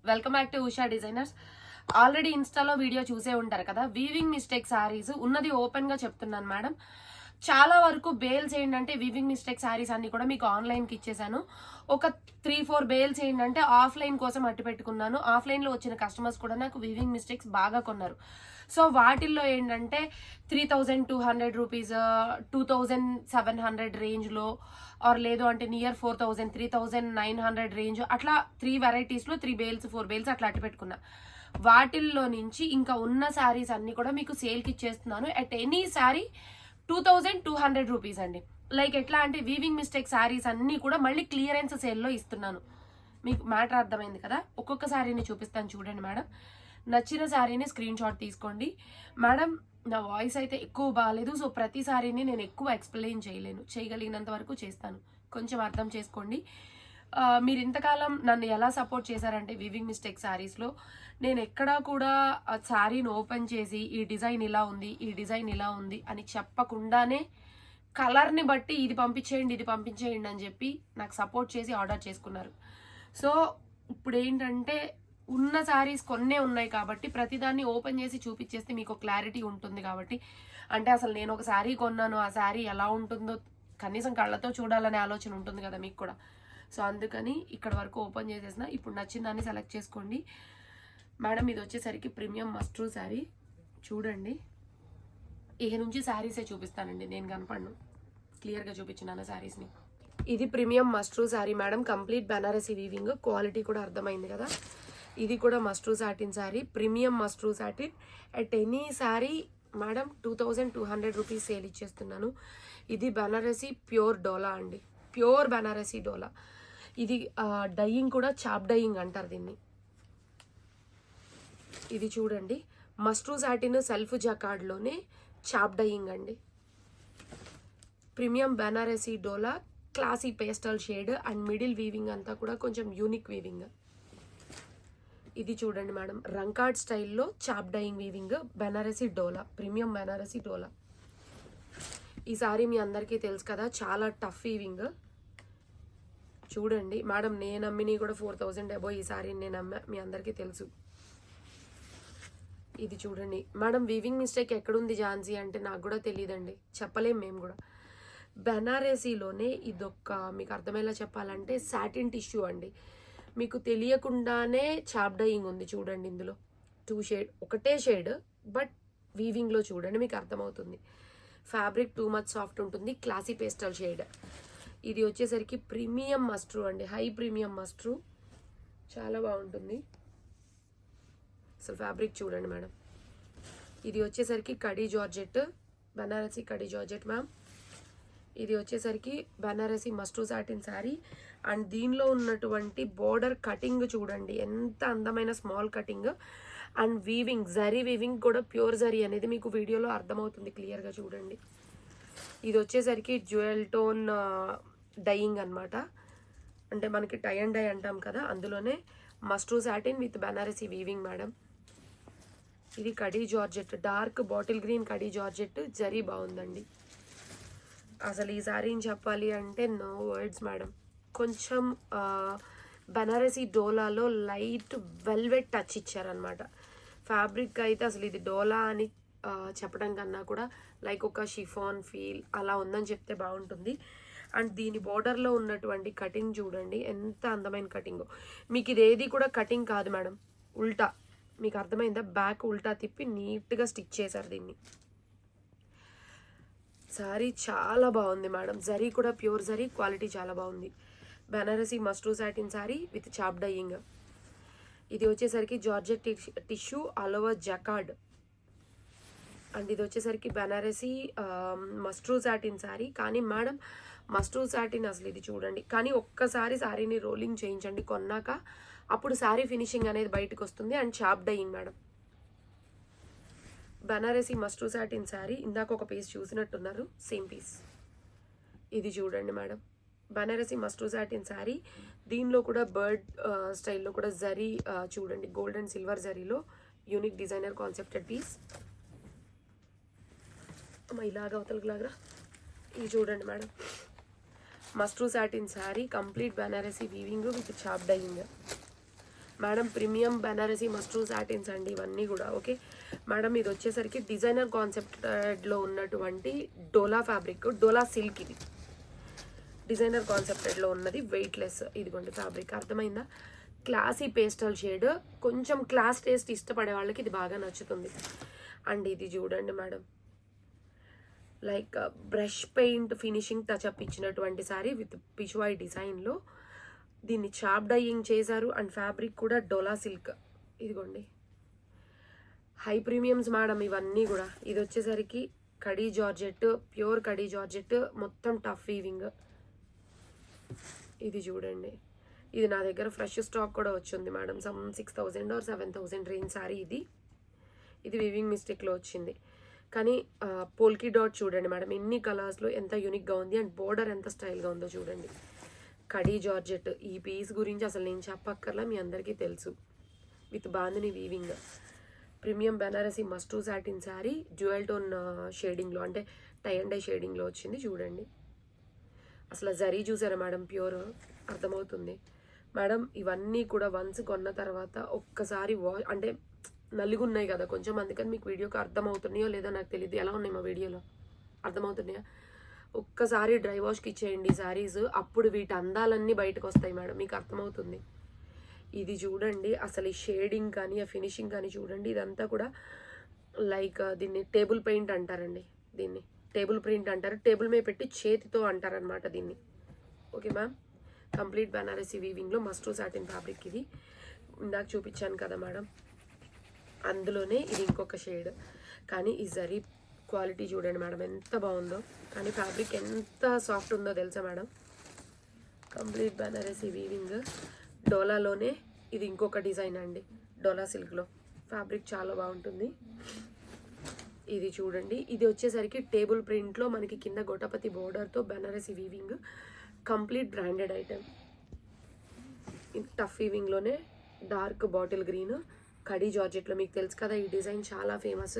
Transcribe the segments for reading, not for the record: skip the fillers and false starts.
Welcome back to Usha designers. Already ఇన్స్టాలో video చూసే ఉంటారు కదా, వీవింగ్ మిస్టేక్ శారీస్ ఉన్నది ఓపెన్ గా చెప్తున్నాను మేడం. చాలా వరకు బేల్స్ ఏంటంటే వీవింగ్ మిస్టేక్ శారీస్ అన్ని కూడా మీకు ఆన్లైన్కి ఇచ్చేసాను. ఒక 3-4 బేల్స్ ఏంటంటే ఆఫ్లైన్ కోసం అట్టు పెట్టుకున్నాను. ఆఫ్లైన్లో వచ్చిన కస్టమర్స్ కూడా నాకు వీవింగ్ మిస్టేక్స్ బాగా కొన్నారు. సో వాటిల్లో ఏంటంటే 3200 రూపీస్, 2700 రేంజ్లో, ఆర్ లేదు అంటే నియర్ 4000, 3900 రేంజ్, అట్లా 3 వెరైటీస్లో 3 బేల్స్ 4 బేల్స్ అట్లా అట్టు పెట్టుకున్నా. వాటిల్లో నుంచి ఇంకా ఉన్న శారీస్ అన్ని కూడా మీకు సేల్కి ఇచ్చేస్తున్నాను. అట్ ఎనీ శారీ 2200 రూపీస్ అండి. లైక్ ఎట్లా అంటే వీవింగ్ మిస్టేక్ శారీస్ అన్ని కూడా మళ్ళీ క్లియరెన్స్ సేల్లో ఇస్తున్నాను. మీకు మ్యాటర్ అర్థమైంది కదా. ఒక్కొక్క శారీని చూపిస్తాను చూడండి మేడం. నచ్చిన శారీని స్క్రీన్ షాట్ తీసుకోండి మేడం. నా వాయిస్ అయితే ఎక్కువ బాగాలేదు, సో ప్రతి శారీని నేను ఎక్కువ ఎక్స్ప్లెయిన్ చేయలేను. చేయగలిగినంత వరకు చేస్తాను, కొంచెం అర్థం చేసుకోండి. మీరు ఇంతకాలం నన్ను ఎలా సపోర్ట్ చేశారంటే వీవింగ్ మిస్టేక్ శారీస్లో నేను ఎక్కడా కూడా శారీని ఓపెన్ చేసి ఈ డిజైన్ ఇలా ఉంది, ఈ డిజైన్ ఇలా ఉంది అని చెప్పకుండానే కలర్ని బట్టి ఇది పంపించేయండి, ఇది పంపించేయండి అని చెప్పి నాకు సపోర్ట్ చేసి ఆర్డర్ చేసుకున్నారు. సో ఇప్పుడు ఏంటంటే ఉన్న శారీస్ కొన్నే ఉన్నాయి కాబట్టి ప్రతిదాన్ని ఓపెన్ చేసి చూపించేస్తే మీకు క్లారిటీ ఉంటుంది. కాబట్టి అంటే అసలు నేను ఒక శారీ కొన్నాను, ఆ శారీ ఎలా ఉంటుందో కనీసం కళ్ళతో చూడాలనే ఆలోచన ఉంటుంది కదా మీకు కూడా. సో అందుకని ఇక్కడ వరకు ఓపెన్ చేసేసిన. ఇప్పుడు నచ్చిన దాన్ని సెలెక్ట్ చేసుకోండి మేడం. ఇది వచ్చేసరికి ప్రీమియం మస్ట్రూ శారీ చూడండి. ఇక నుంచి శారీసే చూపిస్తానండి, నేను కనపడను, క్లియర్గా చూపించినాను శారీస్ని. ఇది ప్రీమియం మస్ట్రూ sari madam, complete Banarasi weaving, quality కూడా అర్థమైంది కదా. ఇది కూడా మస్ట్రూ సాటిన్ శారీ, ప్రీమియం మస్ట్రూ satin. At any sari madam 2200 rupees sale ఇచ్చేస్తున్నాను. ఇది బెనారసీ ప్యూర్ డోలా అండి, ప్యూర్ బెనారసీ డోలా. ఇది డయింగ్ కూడా చాప్ డయింగ్ అంటారు దీన్ని. ఇది చూడండి, మస్ట్రూ సాటిన్ సెల్ఫ్ జకార్డ్లోనే చాప్ డయింగ్ అండి. Premium Banarasi dola, classy pastel shade and middle weaving అంతా కూడా కొంచెం యూనిక్ వీవింగ్. ఇది చూడండి మేడం, రంకార్డ్ స్టైల్లో చాప్ డయింగ్ వీవింగ్, బెనారసీ డోలా, ప్రీమియం బెనారసీ డోలా. ఈ సారీ మీ అందరికీ తెలుసు కదా, చాలా టఫ్ వీవింగ్. చూడండి మేడం, నేను అమ్మిని కూడా 4000 అబో ఈ సారీ నేను అమ్మా, మీ అందరికీ తెలుసు. ఇది చూడండి మేడం, వీవింగ్ మిస్టేక్ ఎక్కడుంది ఝాన్సీ అంటే నాకు కూడా తెలియదండి, చెప్పలేం మేము కూడా. బెనారసీలోనే ఇదొక్క మీకు అర్థమయ్యేలా చెప్పాలంటే సాటిన్ టిష్యూ అండి. మీకు తెలియకుండానే చాప్ డయింగ్ ఉంది చూడండి. ఇందులో 2 షేడ్, ఒకటే షేడ్ బట్ వీవింగ్లో చూడండి మీకు అర్థమవుతుంది. ఫ్యాబ్రిక్ టూ మచ్ సాఫ్ట్ ఉంటుంది, క్లాసీ పేస్టల్ షేడ్. ఇది వచ్చేసరికి ప్రీమియం మస్ట్రూ అండి, హై ప్రీమియం మస్ట్రూ, చాలా బాగుంటుంది. అసలు ఫ్యాబ్రిక్ చూడండి మేడం. ఇది వచ్చేసరికి khadi georgette, Banarasi khadi georgette ma'am. ఇది వచ్చేసరికి బనారసీ మస్ట్రూ సాటిన్ శారీ అండ్ దీనిలో ఉన్నటువంటి బోర్డర్ కటింగ్ చూడండి ఎంత అందమైన small cutting and weaving, zari weaving కూడా ప్యూర్ జరీ అనేది మీకు వీడియోలో అర్థమవుతుంది క్లియర్గా చూడండి. ఇది వచ్చేసరికి జ్యువెల్ టోన్ డయింగ్ అనమాట, అంటే మనకి టై అండ్ డై అంటాం కదా, అందులోనే మస్ట్రూ satin with Banarasi weaving madam. ఇది కడీ జార్జెట్, డార్క్ బాటిల్ గ్రీన్ కడీ జార్జెట్, జరీ బాగుందండి. అసలు ఈ సారీని చెప్పాలి అంటే నో వర్డ్స్ మేడం. కొంచెం బనారసీ డోలాలో లైట్ వెల్వెట్ టచ్ ఇచ్చారనమాట. ఫ్యాబ్రిక్ అయితే అసలు ఇది డోలా అని చెప్పడం కన్నా కూడా లైక్ ఒక షిఫాన్ ఫీల్ అలా ఉందని చెప్తే బాగుంటుంది. అండ్ దీని బోర్డర్లో ఉన్నటువంటి కటింగ్ చూడండి ఎంత అందమైన కటింగ్. మీకు ఇది ఏది కూడా కటింగ్ కాదు మేడం, ఉల్టా, మీకు అర్థమైందా, బ్యాక్ ఉల్టా తిప్పి నీట్గా స్టిచ్ చేశారు దీన్ని. శారీ చాలా బాగుంది మేడం, జరీ కూడా ప్యూర్ జరీ, క్వాలిటీ చాలా బాగుంది. బెనారసీ మస్ట్రూ సాటిన్ శారీ విత్ చాప్ డయింగ్. ఇది వచ్చేసరికి georgette tissue all over jacquard and ఇది వచ్చేసరికి బెనారసీ మస్ట్రూ సాటిన్ శారీ. కానీ మేడం మస్ట్రూ సాటిన్ అసలు ఇది చూడండి, కానీ ఒక్కసారి శారీని రోలింగ్ చేయించండి కొన్నాక, అప్పుడు శారీ ఫినిషింగ్ అనేది బయటకు వస్తుంది. అండ్ చాప్ డయింగ్ మేడం. బనారసీ మస్ట్రూ సాటిన్ శారీ, ఇందాక ఒక పీస్ చూసినట్టున్నారు, సేమ్ పీస్. ఇది చూడండి మేడం, బనారసీ మస్ట్రూ సాటిన్ శారీ, దీనిలో కూడా బర్డ్ స్టైల్లో కూడా జరీ చూడండి, గోల్డ్ అండ్ సిల్వర్ జరీలో యూనిక్ డిజైనర్ కాన్సెప్టెడ్ పీస్. ఇలాగా అవతలలాగా ఇది చూడండి మేడం, మస్ట్రూ satin sari, complete Banarasi weaving with చాప్ డయింగ్. మేడం ప్రీమియం బెనారసీ మస్ట్రూ సాటిన్స్ అండి ఇవన్నీ కూడా. ఓకే మేడం, ఇది వచ్చేసరికి డిజైనర్ కాన్సెప్టెడ్లో ఉన్నటువంటి డోలా ఫ్యాబ్రిక్, డోలా సిల్క్. ఇది డిజైనర్ కాన్సెప్టెడ్లో ఉన్నది, వెయిట్లెస్. ఇదిగోండి ఫ్యాబ్రిక్, అర్థమైందా? క్లాసీ పేస్టల్ షేడ్, కొంచెం క్లాస్ టేస్ట్ ఇష్టపడే వాళ్ళకి ఇది బాగా నచ్చుతుంది. అండ్ ఇది చూడండి madam, like brush paint finishing touch up ఇచ్చినటువంటి శారీ విత్ పిష్వాయి డిజైన్లో. దీన్ని చాప్ డైయింగ్ చేశారు. అండ్ ఫ్యాబ్రిక్ కూడా డోలా సిల్క్. ఇదిగోండి హై ప్రీమియమ్స్ మేడం ఇవన్నీ కూడా. ఇది వచ్చేసరికి khadi georgette, pure khadi georgette, మొత్తం టఫ్ వీవింగ్. ఇది చూడండి, ఇది నా దగ్గర ఫ్రెష్ స్టాక్ కూడా వచ్చింది madam. Some 6,000 or 7,000 range sari ఇది. ఇది వీవింగ్ మిస్టేక్లో వచ్చింది. కానీ పోల్కీ డాట్ చూడండి మేడం, ఇన్ని కలర్స్లో ఎంత యూనిక్గా ఉంది. అండ్ బోర్డర్ ఎంత స్టైల్గా ఉందో చూడండి. కడీ జార్జెట్, ఈ పీస్ గురించి అసలు నేను చెప్పక్కర్లా, మీ అందరికీ తెలుసు. With bandhani weaving, premium Banarasi మస్ట్రూ సాటిన్ శారీ, డ్యూయల్ టోన్ షేడింగ్లో, అంటే టై అండ్ డై షేడింగ్లో వచ్చింది. చూడండి అసలు జరీ చూసారా మేడం, ప్యూర్, అర్థమవుతుంది మేడం. ఇవన్నీ కూడా వన్స్ కొన్న తర్వాత ఒక్కసారి అంటే నలుగున్నాయి కదా కొంచెం, అందుకని మీకు వీడియోకి అర్థమవుతున్నాయో లేదో నాకు తెలియదు. ఎలా ఉన్నాయి మా వీడియోలో, అర్థమవుతున్నాయా? ఒక్కసారి డ్రై వాష్కి ఇచ్చేయండి శారీస్, అప్పుడు వీటి అందాలన్నీ బయటకు వస్తాయి మేడం, మీకు అర్థమవుతుంది. ఇది చూడండి అసలు ఈ షేడింగ్ కానీ ఆ ఫినిషింగ్ కానీ చూడండి. ఇదంతా కూడా లైక్ దీన్ని టేబుల్ పెయింట్ అంటారండి, దీన్ని టేబుల్ ప్రింట్ అంటారు. టేబుల్ మీద పెట్టి చేతితో అంటారనమాట దీన్ని. Okay ma'am, complete Banarasi వీవింగ్లో మస్ట్రూ satin fabric. ఇది ఇందాక చూపించాను కదా మేడం, అందులోనే ఇది ఇంకొక షేడ్. కానీ ఈ జరీ క్వాలిటీ చూడండి మేడం ఎంత బాగుందో. కానీ ఫ్యాబ్రిక్ ఎంత సాఫ్ట్ ఉందో తెలుసా మేడం. కంప్లీట్ బెనారసీ వీవింగ్, డోలాలోనే ఇది ఇంకొక డిజైన్ అండి, డోలా సిల్క్లో. ఫ్యాబ్రిక్ చాలా బాగుంటుంది. ఇది చూడండి, ఇది వచ్చేసరికి టేబుల్ ప్రింట్లో మనకి కింద గోటపతి బోర్డర్తో Banarasi weaving, complete branded item. Tough వీవింగ్లోనే డార్క్ బాటిల్ గ్రీన్, కడీ జార్జెట్లో. మీకు తెలుసు కదా ఈ డిజైన్ చాలా ఫేమస్.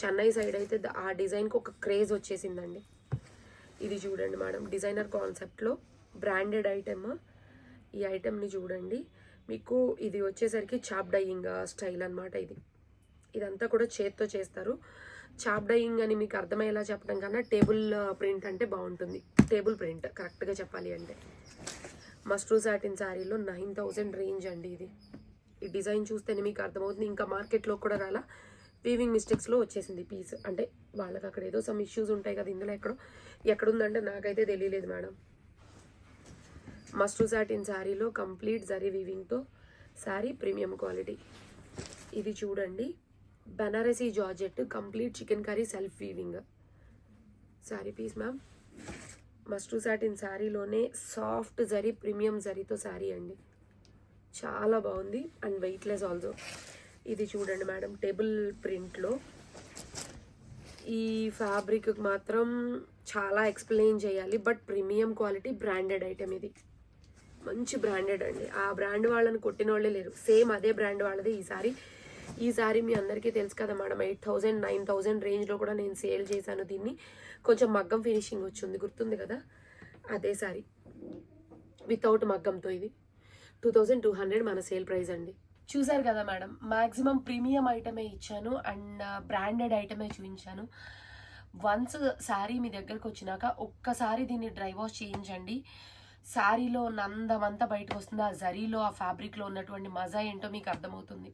చెన్నై సైడ్ అయితే ఆ డిజైన్కి ఒక క్రేజ్ వచ్చేసిందండి. ఇది చూడండి మేడం, డిజైనర్ కాన్సెప్ట్లో బ్రాండెడ్ ఐటెమ్. ఈ ఐటెంని చూడండి, మీకు ఇది వచ్చేసరికి చాప్ డైయింగ్ స్టైల్ అనమాట. ఇదంతా కూడా చేత్తో చేస్తారు. చాప్ డైయింగ్ అని మీకు అర్థమయ్యేలా చెప్పడం కన్నా టేబుల్ ప్రింట్ అంటే బాగుంటుంది. టేబుల్ ప్రింట్ కరెక్ట్గా చెప్పాలి అంటే. మస్ట్రూ సాటిన్ శారీలో 9,000 రేంజ్ అండి ఇది. ఈ డిజైన్ చూస్తేనే మీకు అర్థమవుతుంది. ఇంకా మార్కెట్లో కూడా రాలా, వీవింగ్ మిస్టేక్స్లో వచ్చేసింది పీస్. అంటే వాళ్ళకి అక్కడ ఏదో సమ్ ఇష్యూస్ ఉంటాయి కదా, ఇందులో ఎక్కడుందంటే నాకైతే తెలియలేదు మేడం. మస్ట్రూ సాటిన్ శారీలో కంప్లీట్ జరీ వీవింగ్తో శారీ, ప్రీమియం క్వాలిటీ. ఇది చూడండి Banarasi georgette, complete chikankari self weaving sari piece ma'am. మస్ట్రూ సాటిన్ శారీలోనే సాఫ్ట్ జరీ, ప్రీమియం జరీతో శారీ అండి, చాలా బాగుంది. And weightless also. ఇది చూడండి మేడం, టేబుల్ ప్రింట్లో. ఈ ఫ్యాబ్రిక్ మాత్రం చాలా ఎక్స్ప్లెయిన్ చేయాలి, but premium quality branded item. ఇది మంచి బ్రాండెడ్ అండి, ఆ బ్రాండ్ వాళ్ళని కొట్టిన వాళ్ళే లేరు. సేమ్ అదే బ్రాండ్ వాళ్ళది ఈ సారీ మీ అందరికీ తెలుసు కదా మేడం. 8,000 9,000 రేంజ్లో కూడా నేను సేల్ చేశాను దీన్ని. కొంచెం మగ్గం ఫినిషింగ్ వచ్చింది, గుర్తుంది కదా, అదే సారీ వితౌట్ మగ్గంతో. ఇది 2,200 మన సేల్ ప్రైస్ అండి. చూసారు కదా మేడం, మ్యాక్సిమం ప్రీమియం ఐటమే ఇచ్చాను అండ్ బ్రాండెడ్ ఐటమే చూపించాను. వన్స్ శారీ మీ దగ్గరకు వచ్చినాక ఒక్కసారి దీన్ని డ్రై వాష్ చేయించండి. శారీలో ఉన్న అందమంతా బయటకు వస్తుంది. ఆ జరీలో ఆ ఫ్యాబ్రిక్లో ఉన్నటువంటి మజా ఏంటో మీకు అర్థమవుతుంది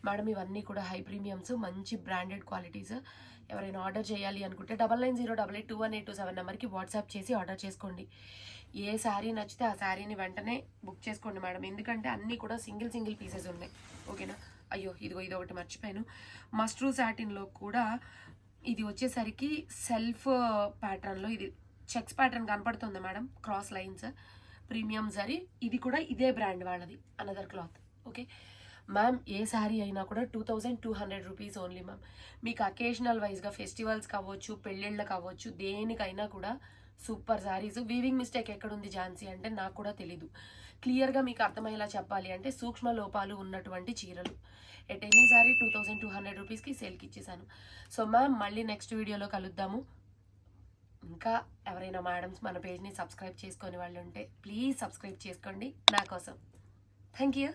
మేడం. ఇవన్నీ కూడా హై ప్రీమియమ్స్, మంచి బ్రాండెడ్ క్వాలిటీస్. ఎవరైనా ఆర్డర్ చేయాలి అనుకుంటే 9908821827 నెంబర్కి వాట్సాప్ చేసి ఆర్డర్ చేసుకోండి. ఏ శారీ నచ్చితే ఆ శారీని వెంటనే బుక్ చేసుకోండి మేడం, ఎందుకంటే అన్నీ కూడా సింగిల్ పీసెస్ ఉన్నాయి. ఓకేనా? అయ్యో ఇది ఒకటి మర్చిపోయాను. మస్ట్రూ సాటిన్లో కూడా ఇది వచ్చేసరికి సెల్ఫ్ ప్యాటర్న్లో, ఇది చెక్స్ ప్యాటర్న్ కనపడుతుంది madam, cross lines, premium zari. ఇది కూడా ఇదే బ్రాండ్ వాళ్ళది, అనదర్ క్లాత్. ఓకే మ్యామ్, ఏ శారీ అయినా కూడా 2,200 రూపీస్ ఓన్లీ మ్యామ్. మీకు అకేషనల్ వైజ్గా ఫెస్టివల్స్ కావచ్చు, పెళ్ళిళ్ళకి కావచ్చు, దేనికైనా కూడా సూపర్ శారీస్. వీవింగ్ మిస్టేక్ ఎక్కడుంది ఝాన్సీ అంటే నాకు కూడా తెలీదు. క్లియర్గా మీకు అర్థమయ్యేలా చెప్పాలి అంటే సూక్ష్మ లోపాలు ఉన్నటువంటి చీరలు. ఎట్ ఎనీ సారీ 2,200 రూపీస్కి సేల్కి ఇచ్చేసాను. సో మ్యామ్, మళ్ళీ నెక్స్ట్ వీడియోలో కలుద్దాము. ఇంకా ఎవరైనా మేడమ్స్ మన పేజ్ని సబ్స్క్రైబ్ చేసుకొని వాళ్ళు ఉంటే ప్లీజ్ సబ్స్క్రైబ్ చేసుకోండి నా కోసం. Thank you.